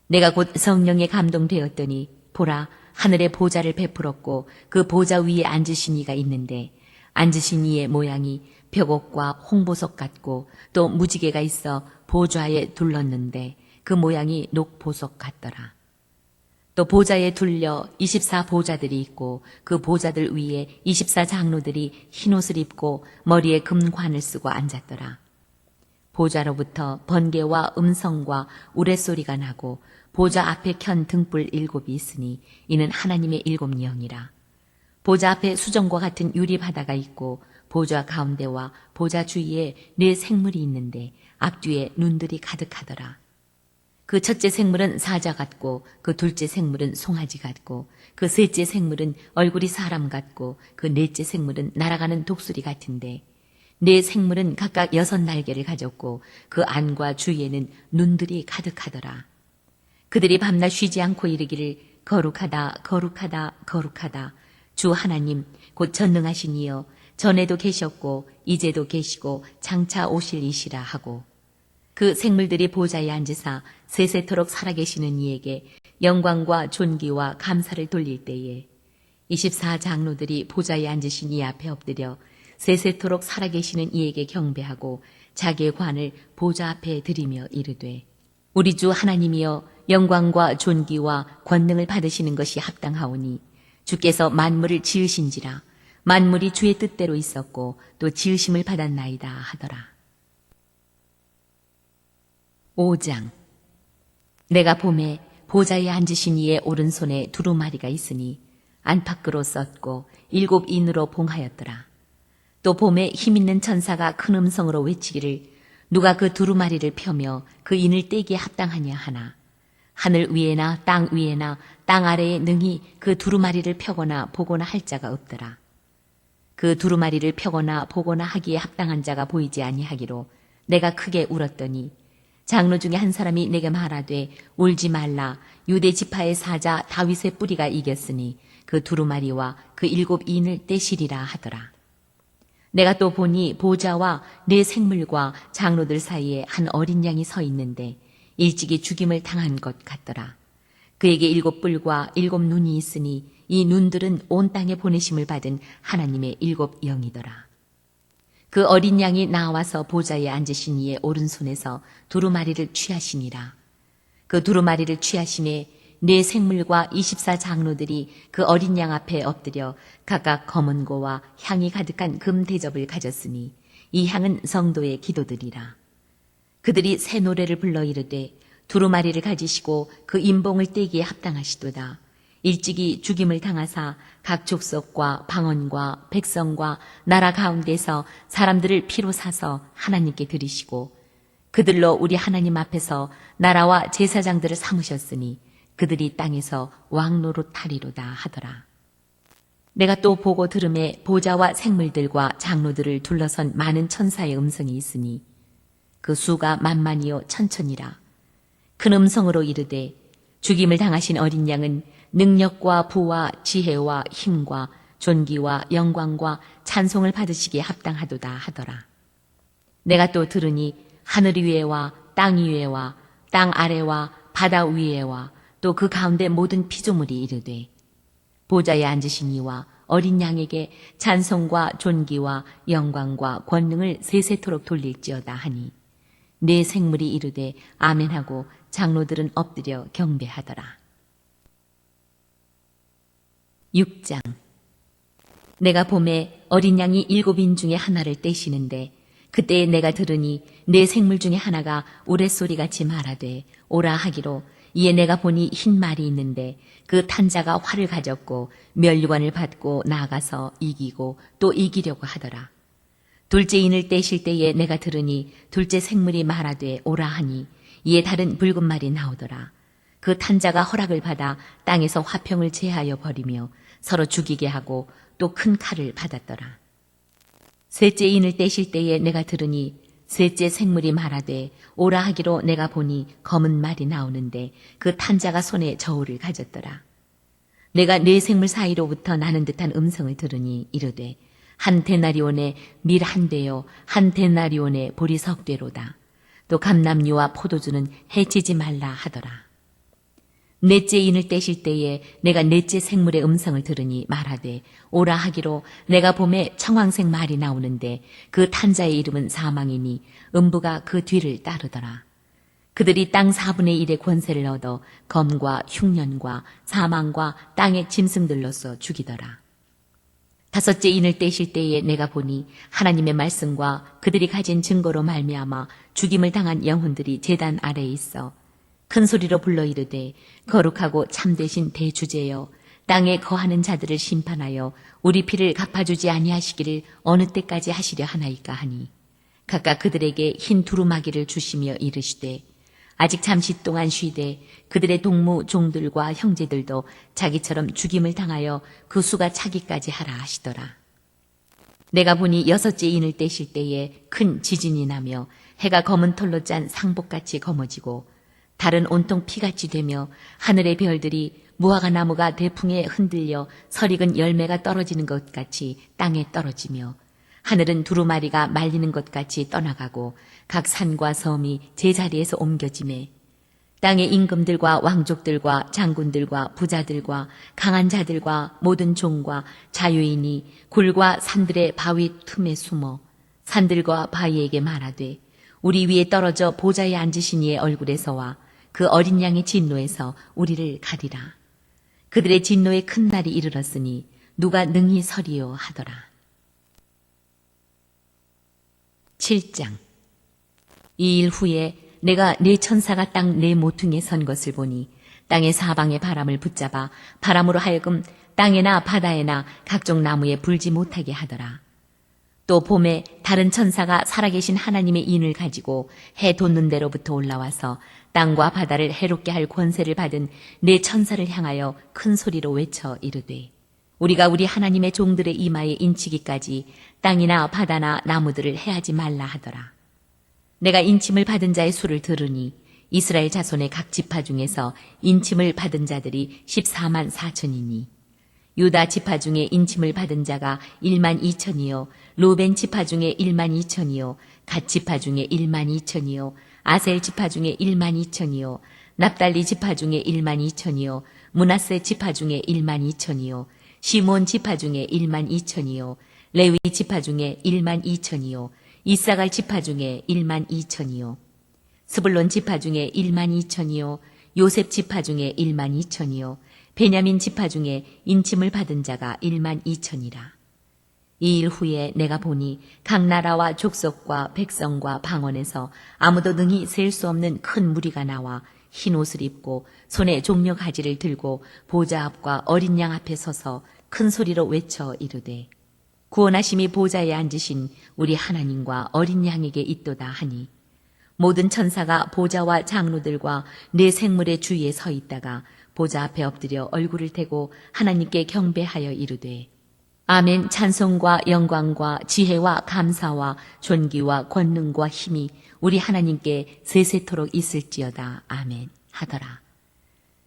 Speaker 2: 내가 곧 성령에 감동되었더니 보라 하늘에 보좌를 베풀었고 그 보좌 위에 앉으신 이가 있는데 앉으신 이의 모양이 벽옥과 홍보석 같고 또 무지개가 있어 보좌에 둘렀는데 그 모양이 녹보석 같더라. 또 보좌에 둘려 24보좌들이 있고 그 보좌들 위에 24장로들이 흰옷을 입고 머리에 금관을 쓰고 앉았더라. 보좌로부터 번개와 음성과 우레소리가 나고 보좌 앞에 켠 등불 7이 있으니 이는 하나님의 7 영이라. 보좌 앞에 수정과 같은 유리 바다가 있고 보좌 가운데와 보좌 주위에 4 생물이 있는데 앞뒤에 눈들이 가득하더라. 그 첫째 생물은 사자 같고 그 둘째 생물은 송아지 같고 그 셋째 생물은 얼굴이 사람 같고 그 넷째 생물은 날아가는 독수리 같은데 4 생물은 각각 6 날개를 가졌고 그 안과 주위에는 눈들이 가득하더라. 그들이 밤낮 쉬지 않고 이르기를 거룩하다 거룩하다 거룩하다 주 하나님 곧 전능하신 이여 전에도 계셨고 이제도 계시고 장차 오실 이시라 하고 그 생물들이 보좌에 앉으사 세세토록 살아계시는 이에게 영광과 존귀와 감사를 돌릴 때에 24장로들이 보좌에 앉으신 이 앞에 엎드려 세세토록 살아계시는 이에게 경배하고 자기의 관을 보좌 앞에 드리며 이르되 우리 주 하나님이여 영광과 존귀와 권능을 받으시는 것이 합당하오니 주께서 만물을 지으신지라 만물이 주의 뜻대로 있었고 또 지으심을 받았나이다 하더라. 5장. 내가 봄에 보좌에 앉으신 이의 오른손에 두루마리가 있으니 안팎으로 썼고 7 인으로 봉하였더라. 또 봄에 힘있는 천사가 큰 음성으로 외치기를 누가 그 두루마리를 펴며 그 인을 떼기에 합당하냐 하나 하늘 위에나 땅 위에나 땅 아래에 능히 그 두루마리를 펴거나 보거나 할 자가 없더라. 그 두루마리를 펴거나 보거나 하기에 합당한 자가 보이지 아니하기로 내가 크게 울었더니 장로 중에 한 사람이 내게 말하되 울지 말라 유대 지파의 사자 다윗의 뿌리가 이겼으니 그 두루마리와 그 7 인을 떼시리라 하더라. 내가 또 보니 보좌와 4 생물과 장로들 사이에 한 어린 양이 서 있는데 일찍이 죽임을 당한 것 같더라. 그에게 7 뿔과 7 눈이 있으니 이 눈들은 온 땅에 보내심을 받은 하나님의 7 영이더라. 그 어린 양이 나와서 보좌에 앉으신 이의 오른손에서 두루마리를 취하시니라. 그 두루마리를 취하심에 네 생물과 24장로들이 그 어린 양 앞에 엎드려 각각 검은 고와 향이 가득한 금 대접을 가졌으니 이 향은 성도의 기도들이라. 그들이 새 노래를 불러 이르되 두루마리를 가지시고 그 임봉을 떼기에 합당하시도다. 일찍이 죽임을 당하사 각 족속과 방언과 백성과 나라 가운데서 사람들을 피로 사서 하나님께 드리시고 그들로 우리 하나님 앞에서 나라와 제사장들을 삼으셨으니 그들이 땅에서 왕노릇하리로다 하더라. 내가 또 보고 들음에 보좌와 생물들과 장로들을 둘러선 많은 천사의 음성이 있으니 그 수가 만만이요 천천이라. 큰 음성으로 이르되 죽임을 당하신 어린 양은 능력과 부와 지혜와 힘과 존귀와 영광과 찬송을 받으시기에 합당하도다 하더라. 내가 또 들으니 하늘 위에와 땅 위에와 땅 아래와 바다 위에와 또 그 가운데 모든 피조물이 이르되 보좌에 앉으신 이와 어린 양에게 찬송과 존귀와 영광과 권능을 세세토록 돌릴지어다 하니 네 생물이 이르되 아멘하고 장로들은 엎드려 경배하더라. 6장. 내가 봄에 어린 양이 7인 중에 하나를 떼시는데 그때에 내가 들으니 네 생물 중에 하나가 우레소리같이 말하되 오라 하기로 이에 내가 보니 흰 말이 있는데 그 탄자가 활을 가졌고 면류관을 받고 나아가서 이기고 또 이기려고 하더라. 둘째 인을 떼실 때에 내가 들으니 둘째 생물이 말하되 오라 하니 이에 다른 붉은 말이 나오더라. 그 탄자가 허락을 받아 땅에서 화평을 제하여 버리며 서로 죽이게 하고 또 큰 칼을 받았더라. 셋째 인을 떼실 때에 내가 들으니 셋째 생물이 말하되 오라 하기로 내가 보니 검은 말이 나오는데 그 탄자가 손에 저울을 가졌더라. 내가 네 생물 사이로부터 나는 듯한 음성을 들으니 이르되 한 데나리온에 밀 한 되요 한 데나리온에 보리 석 되로다. 또 감람류와 포도주는 해치지 말라 하더라. 넷째 인을 떼실 때에 내가 넷째 생물의 음성을 들으니 말하되 오라 하기로 내가 봄에 청황색 말이 나오는데 그 탄자의 이름은 사망이니 음부가 그 뒤를 따르더라. 그들이 땅 4분의 1의 권세를 얻어 검과 흉년과 사망과 땅의 짐승들로서 죽이더라. 다섯째 인을 떼실 때에 내가 보니 하나님의 말씀과 그들이 가진 증거로 말미암아 죽임을 당한 영혼들이 제단 아래에 있어 큰 소리로 불러 이르되 거룩하고 참되신 대주제여 땅에 거하는 자들을 심판하여 우리 피를 갚아주지 아니하시기를 어느 때까지 하시려 하나이까 하니 각각 그들에게 흰 두루마기를 주시며 이르시되 아직 잠시 동안 쉬되 그들의 동무 종들과 형제들도 자기처럼 죽임을 당하여 그 수가 차기까지 하라 하시더라. 내가 보니 여섯째 인을 떼실 때에 큰 지진이 나며 해가 검은 털로 짠 상복같이 검어지고 달은 온통 피같이 되며 하늘의 별들이 무화과 나무가 대풍에 흔들려 설익은 열매가 떨어지는 것 같이 땅에 떨어지며 하늘은 두루마리가 말리는 것 같이 떠나가고 각 산과 섬이 제자리에서 옮겨지매 땅의 임금들과 왕족들과 장군들과 부자들과 강한 자들과 모든 종과 자유인이 굴과 산들의 바위 틈에 숨어 산들과 바위에게 말하되 우리 위에 떨어져 보좌에 앉으신 이의 얼굴에서와 그 어린 양의 진노에서 우리를 가리라. 그들의 진노의 큰 날이 이르렀으니 누가 능히 서리요 하더라. 7장. 이 일 후에 내가 네 천사가 땅 네 모퉁이에 선 것을 보니 땅의 사방의 바람을 붙잡아 바람으로 하여금 땅에나 바다에나 각종 나무에 불지 못하게 하더라. 또 봄에 다른 천사가 살아계신 하나님의 인을 가지고 해 돋는 데로부터 올라와서 땅과 바다를 해롭게 할 권세를 받은 네 천사를 향하여 큰 소리로 외쳐 이르되 우리가 우리 하나님의 종들의 이마에 인치기까지 땅이나 바다나 나무들을 해하지 말라 하더라. 내가 인침을 받은 자의 수를 들으니 이스라엘 자손의 각 지파 중에서 인침을 받은 자들이 14만 4천이니 유다 지파 중에 인침을 받은 자가 1만 2천이요 루벤 지파 중에 1만 2천이요 갓 지파 중에 1만 2천이요 아셀 지파 중에 1만 2천이요 납달리 지파 중에 1만 2천이요 므낫세 지파 중에 1만 2천이요 시몬 지파 중에 1만 2천이요 레위 지파 중에 1만 2천이요 이사갈 지파 중에 1만 2천이요 스불론 지파 중에 1만 2천이요 요셉 지파 중에 1만 2천이요 베냐민 지파 중에 인침을 받은 자가 1만 2천이라. 이 일 후에 내가 보니 각 나라와 족속과 백성과 방언에서 아무도 능히 셀 수 없는 큰 무리가 나와 흰 옷을 입고 손에 종려 가지를 들고 보좌 앞과 어린 양 앞에 서서 큰 소리로 외쳐 이르되 구원하심이 보좌에 앉으신 우리 하나님과 어린 양에게 있도다 하니 모든 천사가 보좌와 장로들과 네 생물의 주위에 서 있다가 보좌 앞에 엎드려 얼굴을 대고 하나님께 경배하여 이르되 아멘. 찬송과 영광과 지혜와 감사와 존귀와 권능과 힘이 우리 하나님께 세세토록 있을지어다. 아멘 하더라.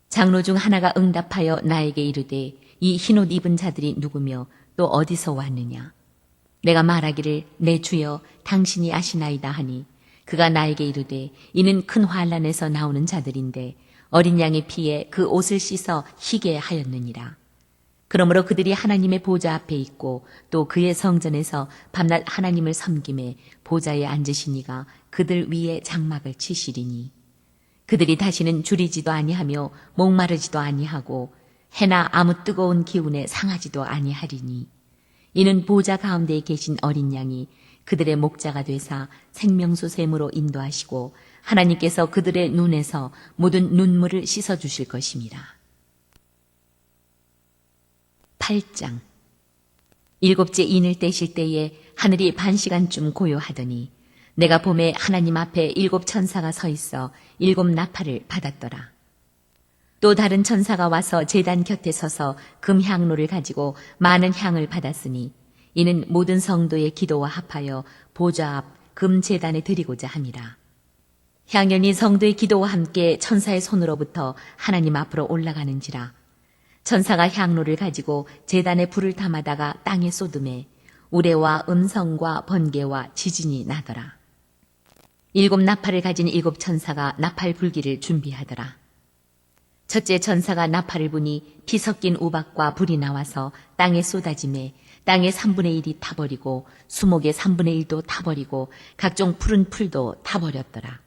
Speaker 2: 장로 중 하나가 응답하여 나에게 이르되 이 흰옷 입은 자들이 누구며 또 어디서 왔느냐. 내가 말하기를 내 주여 당신이 아시나이다 하니 그가 나에게 이르되 이는 큰 환란에서 나오는 자들인데 어린 양의 피에 그 옷을 씻어 희게 하였느니라. 그러므로 그들이 하나님의 보좌 앞에 있고 또 그의 성전에서 밤낮 하나님을 섬김에 보좌에 앉으시니가 그들 위에 장막을 치시리니 그들이 다시는 줄이지도 아니하며 목마르지도 아니하고 해나 아무 뜨거운 기운에 상하지도 아니하리니 이는 보좌 가운데에 계신 어린 양이 그들의 목자가 되사 생명수 샘으로 인도하시고 하나님께서 그들의 눈에서 모든 눈물을 씻어주실 것임이라. 8장. 일곱째 인을 떼실 때에 하늘이 반시간쯤 고요하더니 내가 봄에 하나님 앞에 7 천사가 서 있어 7 나팔을 받았더라. 또 다른 천사가 와서 제단 곁에 서서 금향로를 가지고 많은 향을 받았으니 이는 모든 성도의 기도와 합하여 보좌 앞 금제단에 드리고자 함이라. 향연이 성도의 기도와 함께 천사의 손으로부터 하나님 앞으로 올라가는지라. 천사가 향로를 가지고 제단에 불을 담아다가 땅에 쏟음에 우레와 음성과 번개와 지진이 나더라. 7 나팔을 가진 7 천사가 나팔 불기를 준비하더라. 첫째 천사가 나팔을 부니 피 섞인 우박과 불이 나와서 땅에 쏟아짐에 땅의 3분의 1이 타버리고 수목의 3분의 1도 타버리고 각종 푸른 풀도 타버렸더라.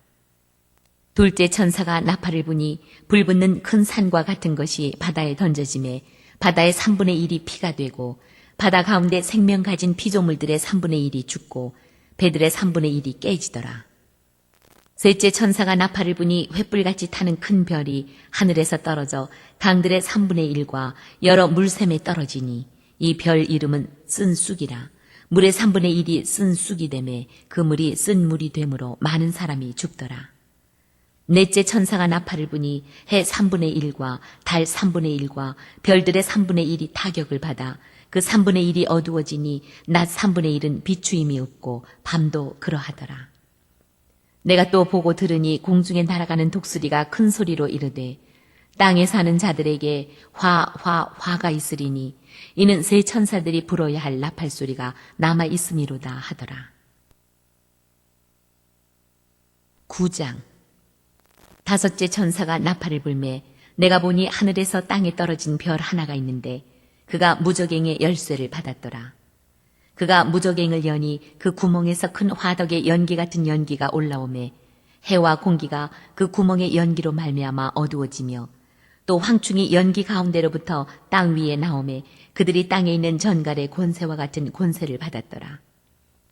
Speaker 2: 둘째 천사가 나팔을 부니 불 붙는 큰 산과 같은 것이 바다에 던져짐에 바다의 3분의 1이 피가 되고 바다 가운데 생명 가진 피조물들의 3분의 1이 죽고 배들의 3분의 1이 깨지더라. 셋째 천사가 나팔을 부니 횃불같이 타는 큰 별이 하늘에서 떨어져 강들의 3분의 1과 여러 물샘에 떨어지니 이 별 이름은 쓴 쑥이라. 물의 3분의 1이 쓴 쑥이 되매 그 물이 쓴 물이 되므로 많은 사람이 죽더라. 넷째 천사가 나팔을 부니 해 3분의 1과 달 3분의 1과 별들의 3분의 1이 타격을 받아 그 3분의 1이 어두워지니 낮 3분의 1은 비추임이 없고 밤도 그러하더라. 내가 또 보고 들으니 공중에 날아가는 독수리가 큰 소리로 이르되 땅에 사는 자들에게 화가 있으리니 이는 세 천사들이 불어야 할 나팔 소리가 남아 있음이로다 하더라. 9장. 다섯째 천사가 나팔을 불매 내가 보니 하늘에서 땅에 떨어진 별 하나가 있는데 그가 무저갱의 열쇠를 받았더라. 그가 무저갱을 여니 그 구멍에서 큰 화덕의 연기 같은 연기가 올라오매 해와 공기가 그 구멍의 연기로 말미암아 어두워지며 또 황충이 연기 가운데로부터 땅 위에 나오매 그들이 땅에 있는 전갈의 권세와 같은 권세를 받았더라.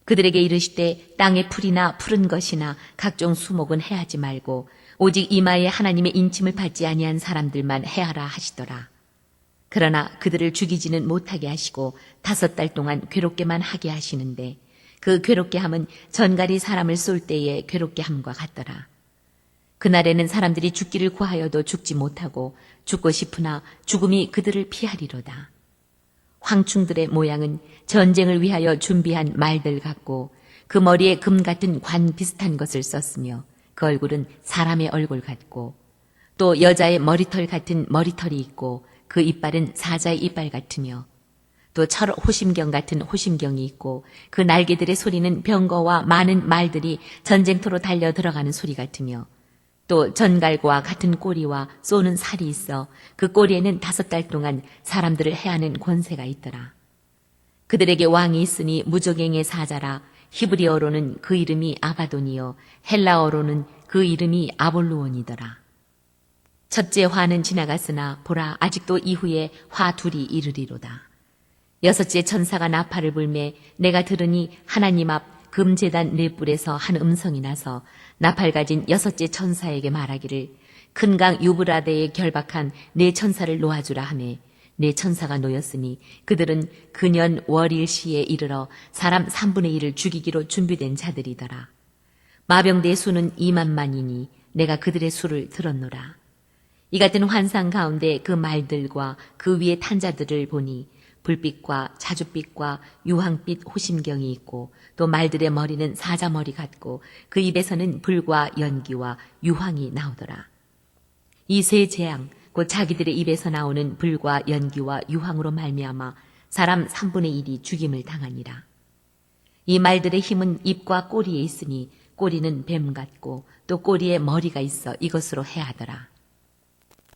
Speaker 2: 그들에게 이르시되 땅의 풀이나 푸른 것이나 각종 수목은 해하지 말고 오직 이마에 하나님의 인침을 받지 아니한 사람들만 해하라 하시더라. 그러나 그들을 죽이지는 못하게 하시고 5달 동안 괴롭게만 하게 하시는데 그 괴롭게 함은 전갈이 사람을 쏠 때에 괴롭게 함과 같더라. 그날에는 사람들이 죽기를 구하여도 죽지 못하고 죽고 싶으나 죽음이 그들을 피하리로다. 황충들의 모양은 전쟁을 위하여 준비한 말들 같고 그 머리에 금 같은 관 비슷한 것을 썼으며 그 얼굴은 사람의 얼굴 같고 또 여자의 머리털 같은 머리털이 있고 그 이빨은 사자의 이빨 같으며 또 철 호심경 같은 호심경이 있고 그 날개들의 소리는 병거와 많은 말들이 전쟁터로 달려 들어가는 소리 같으며 또 전갈과 같은 꼬리와 쏘는 살이 있어 그 꼬리에는 5달 동안 사람들을 해하는 권세가 있더라. 그들에게 왕이 있으니 무저갱의 사자라. 히브리어로는 그 이름이 아바돈이요 헬라어로는 그 이름이 아볼루온이더라. 첫째 화는 지나갔으나 보라 아직도 이후에 화 둘이 이르리로다. 여섯째 천사가 나팔을 불매 내가 들으니 하나님 앞 금제단 네 뿔에서 한 음성이 나서 나팔 가진 여섯째 천사에게 말하기를 큰 강 유브라데에 결박한 네 천사를 놓아주라 하매 네 천사가 놓였으니 그들은 근연 월일시에 이르러 사람 3분의 1을 죽이기로 준비된 자들이더라. 마병대의 수는 2만만이니 내가 그들의 수를 들었노라. 이 같은 환상 가운데 그 말들과 그 위에 탄 자들을 보니 불빛과 자줏빛과 유황빛 호심경이 있고 또 말들의 머리는 사자머리 같고 그 입에서는 불과 연기와 유황이 나오더라. 이 세 재앙 곧 자기들의 입에서 나오는 불과 연기와 유황으로 말미암아 사람 3분의 1이 죽임을 당하니라. 이 말들의 힘은 입과 꼬리에 있으니 꼬리는 뱀 같고 또 꼬리에 머리가 있어 이것으로 해하더라.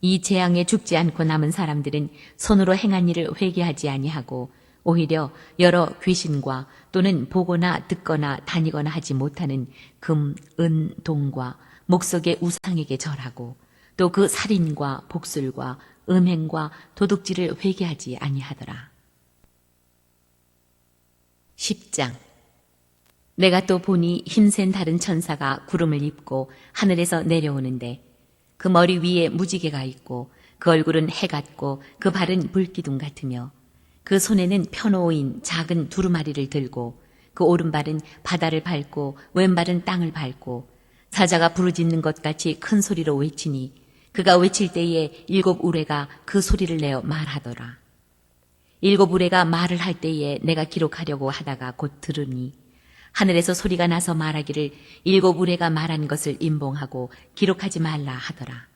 Speaker 2: 이 재앙에 죽지 않고 남은 사람들은 손으로 행한 일을 회개하지 아니하고 오히려 여러 귀신과 또는 보거나 듣거나 다니거나 하지 못하는 금, 은, 동과 목석의 우상에게 절하고 또 그 살인과 복술과 음행과 도둑질을 회개하지 아니하더라. 10장 내가 또 보니 힘센 다른 천사가 구름을 입고 하늘에서 내려오는데 그 머리 위에 무지개가 있고 그 얼굴은 해 같고 그 발은 불기둥 같으며 그 손에는 편호인 작은 두루마리를 들고 그 오른발은 바다를 밟고 왼발은 땅을 밟고 사자가 부르짖는 것 같이 큰 소리로 외치니 그가 외칠 때에 7 우레가 그 소리를 내어 말하더라. 7 우레가 말을 할 때에 내가 기록하려고 하다가 곧 들으니 하늘에서 소리가 나서 말하기를 7 우레가 말한 것을 임봉하고 기록하지 말라 하더라.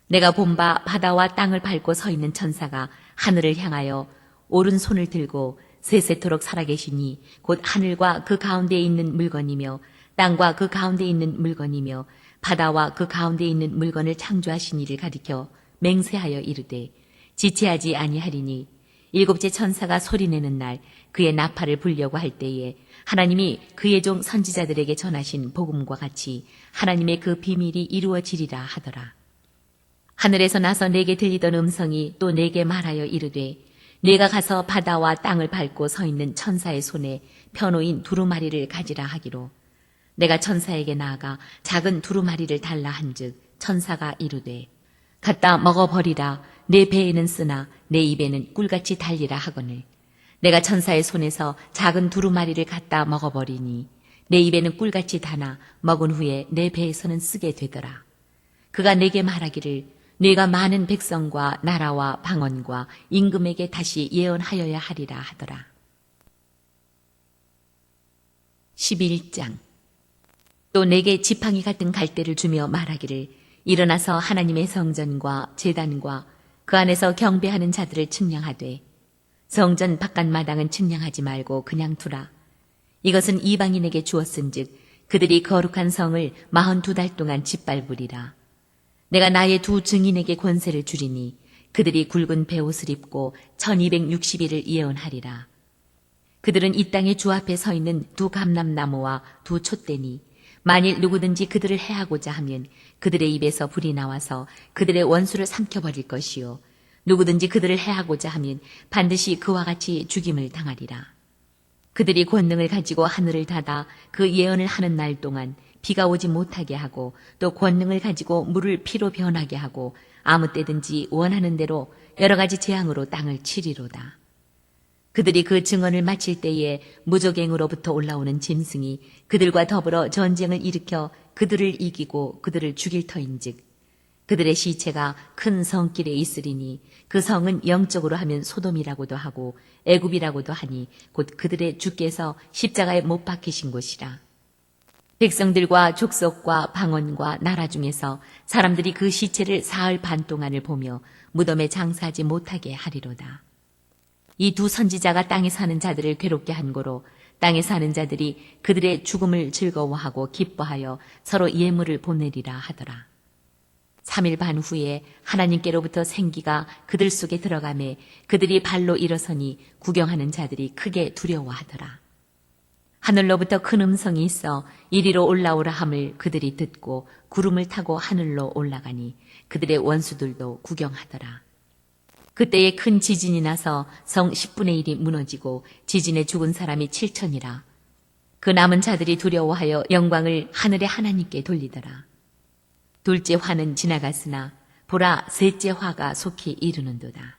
Speaker 2: 내가 본 바 바다와 땅을 밟고 서 있는 천사가 하늘을 향하여 오른손을 들고 세세토록 살아계시니 곧 하늘과 그 가운데에 있는 물건이며 땅과 그 가운데에 있는 물건이며 바다와 그 가운데에 있는 물건을 창조하신 이를 가리켜 맹세하여 이르되 지체하지 아니하리니 7째 천사가 소리내는 날 그의 나팔을 불려고 할 때에 하나님이 그의 종 선지자들에게 전하신 복음과 같이 하나님의 그 비밀이 이루어지리라 하더라. 하늘에서 나서 내게 들리던 음성이 또 내게 말하여 이르되 내가 가서 바다와 땅을 밟고 서 있는 천사의 손에 편호인 두루마리를 가지라 하기로 내가 천사에게 나아가 작은 두루마리를 달라 한즉 천사가 이르되 갖다 먹어버리라. 내 배에는 쓰나 내 입에는 꿀같이 달리라 하거늘 내가 천사의 손에서 작은 두루마리를 갖다 먹어버리니 내 입에는 꿀같이 다나 먹은 후에 내 배에서는 쓰게 되더라. 그가 내게 말하기를 네가 많은 백성과 나라와 방언과 임금에게 다시 예언하여야 하리라 하더라. 11장 또 내게 지팡이 같은 갈대를 주며 말하기를 일어나서 하나님의 성전과 제단과 그 안에서 경배하는 자들을 측량하되 성전 바깥마당은 측량하지 말고 그냥 두라. 이것은 이방인에게 주었은즉 그들이 거룩한 성을 42달 동안 짓밟으리라. 내가 나의 2 증인에게 권세를 주리니 그들이 굵은 베옷을 입고 1260일을 예언하리라. 그들은 이 땅의 주 앞에 서 있는 2 감람나무와 2 촛대니 만일 누구든지 그들을 해하고자 하면 그들의 입에서 불이 나와서 그들의 원수를 삼켜버릴 것이요 누구든지 그들을 해하고자 하면 반드시 그와 같이 죽임을 당하리라. 그들이 권능을 가지고 하늘을 닫아 그 예언을 하는 날 동안 비가 오지 못하게 하고 또 권능을 가지고 물을 피로 변하게 하고 아무 때든지 원하는 대로 여러 가지 재앙으로 땅을 치리로다. 그들이 그 증언을 마칠 때에 무적행으로부터 올라오는 짐승이 그들과 더불어 전쟁을 일으켜 그들을 이기고 그들을 죽일 터인즉 그들의 시체가 큰 성길에 있으리니 그 성은 영적으로 하면 소돔이라고도 하고 애굽이라고도 하니 곧 그들의 주께서 십자가에 못 박히신 곳이라. 백성들과 족속과 방언과 나라 중에서 사람들이 그 시체를 사흘 반 동안을 보며 무덤에 장사하지 못하게 하리로다. 이 2 선지자가 땅에 사는 자들을 괴롭게 한 고로 땅에 사는 자들이 그들의 죽음을 즐거워하고 기뻐하여 서로 예물을 보내리라 하더라. 3일 반 후에 하나님께로부터 생기가 그들 속에 들어가매 그들이 발로 일어서니 구경하는 자들이 크게 두려워하더라. 하늘로부터 큰 음성이 있어 이리로 올라오라 함을 그들이 듣고 구름을 타고 하늘로 올라가니 그들의 원수들도 구경하더라. 그때에 큰 지진이 나서 성 10분의 1이 무너지고 지진에 죽은 사람이 7천이라. 그 남은 자들이 두려워하여 영광을 하늘의 하나님께 돌리더라. 둘째 화는 지나갔으나 보라 셋째 화가 속히 이르는도다.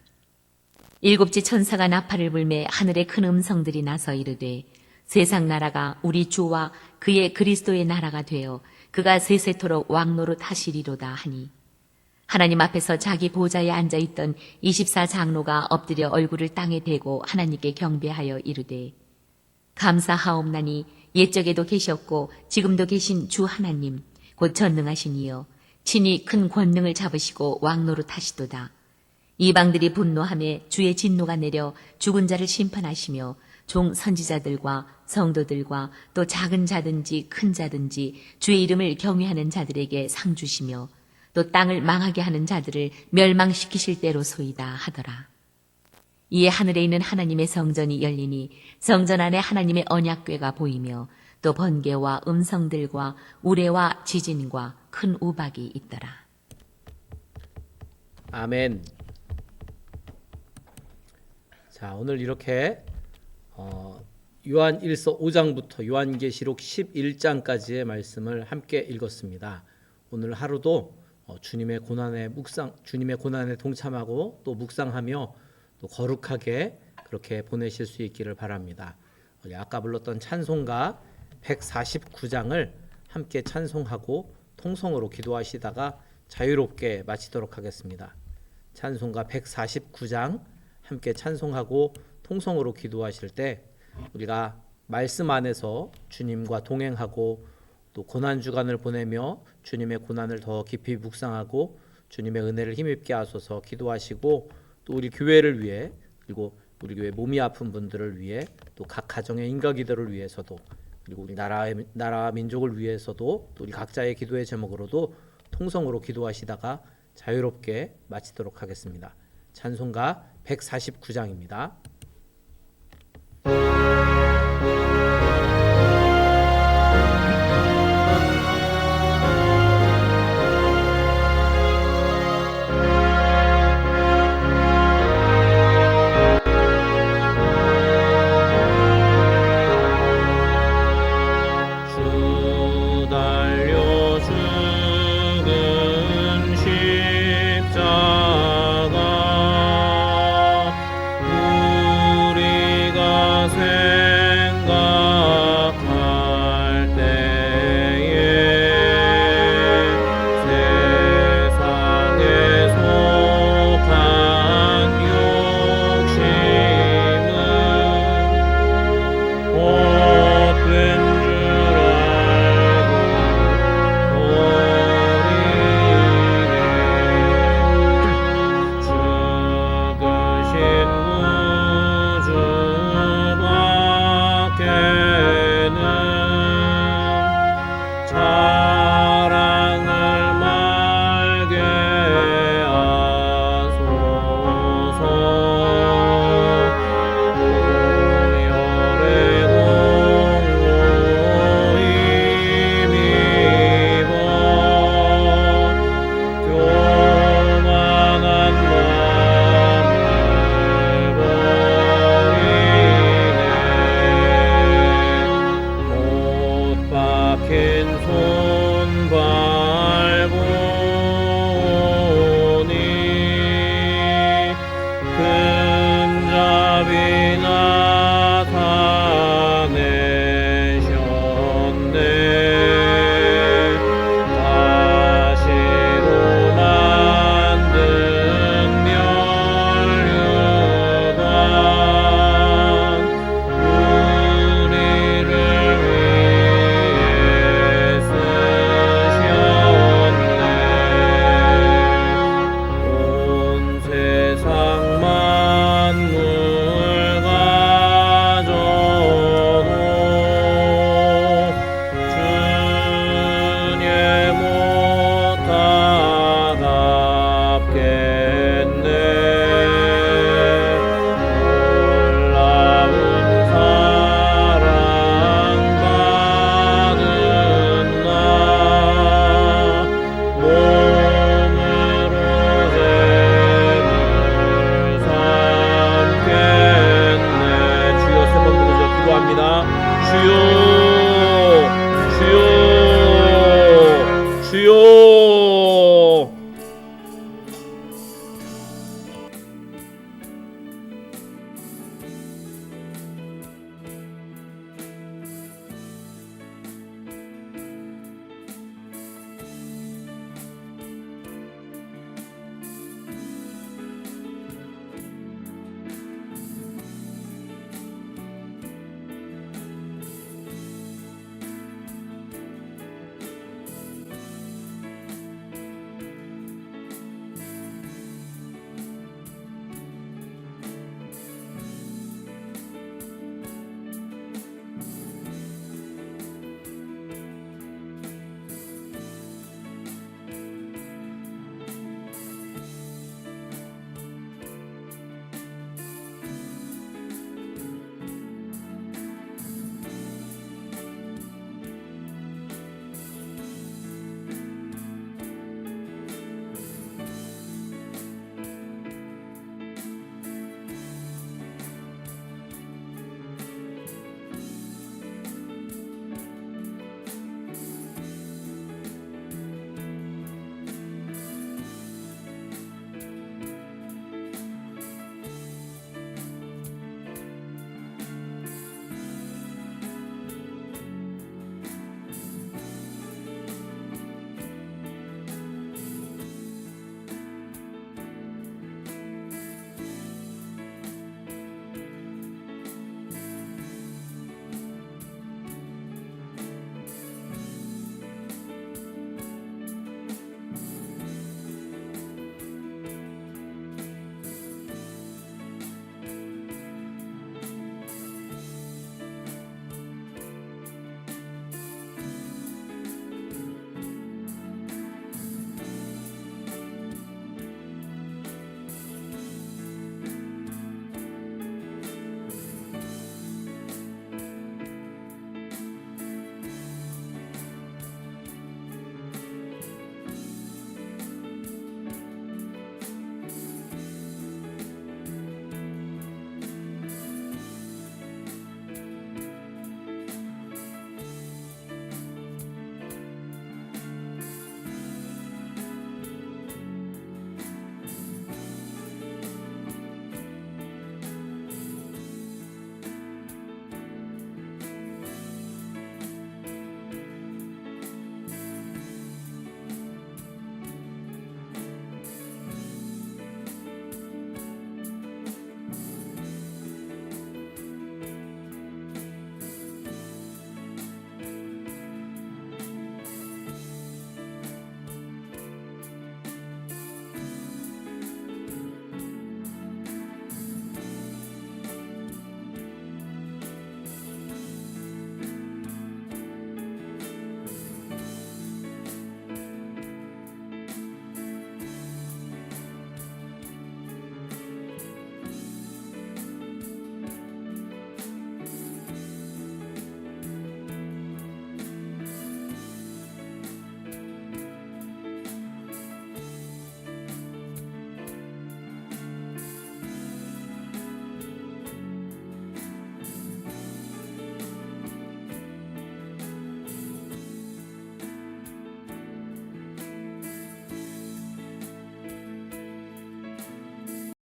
Speaker 2: 일곱째 천사가 나팔을 불매 하늘에 큰 음성들이 나서 이르되 세상 나라가 우리 주와 그의 그리스도의 나라가 되어 그가 세세토록 왕노릇 하시리로다 하니 하나님 앞에서 자기 보좌에 앉아있던 24장로가 엎드려 얼굴을 땅에 대고 하나님께 경배하여 이르되 감사하옵나니 옛적에도 계셨고 지금도 계신 주 하나님 곧 전능하신 이여 친히 큰 권능을 잡으시고 왕노릇 하시도다. 이방들이 분노하며 주의 진노가 내려 죽은 자를 심판하시며 종 선지자들과 성도들과 또 작은 자든지 큰 자든지 주의 이름을 경외하는 자들에게 상 주시며 또 땅을 망하게 하는 자들을 멸망시키실 때로소이다 하더라. 이에 하늘에 있는 하나님의 성전이 열리니 성전 안에 하나님의 언약궤가 보이며 또 번개와 음성들과 우레와 지진과 큰 우박이 있더라.
Speaker 1: 아멘. 자, 오늘 이렇게 요한 1서 5장부터 요한계시록 11장까지의 말씀을 함께 읽었습니다. 오늘 하루도 주님의 고난에 동참하고 또 묵상하며 또 거룩하게 그렇게 보내실 수 있기를 바랍니다. 아까 불렀던 찬송가 149장을 함께 찬송하고 통성으로 기도하시다가 자유롭게 마치도록 하겠습니다. 찬송가 149장 함께 찬송하고 통성으로 기도하실 때 우리가 말씀 안에서 주님과 동행하고 또 고난 주간을 보내며 주님의 고난을 더 깊이 묵상하고 주님의 은혜를 힘입게 하소서 기도하시고 또 우리 교회를 위해 그리고 우리 교회 몸이 아픈 분들을 위해 또 각 가정의 인가 기도를 위해서도 그리고 우리 나라와 민족을 위해서도 또 우리 각자의 기도의 제목으로도 통성으로 기도하시다가 자유롭게 마치도록 하겠습니다. 찬송가 149장입니다.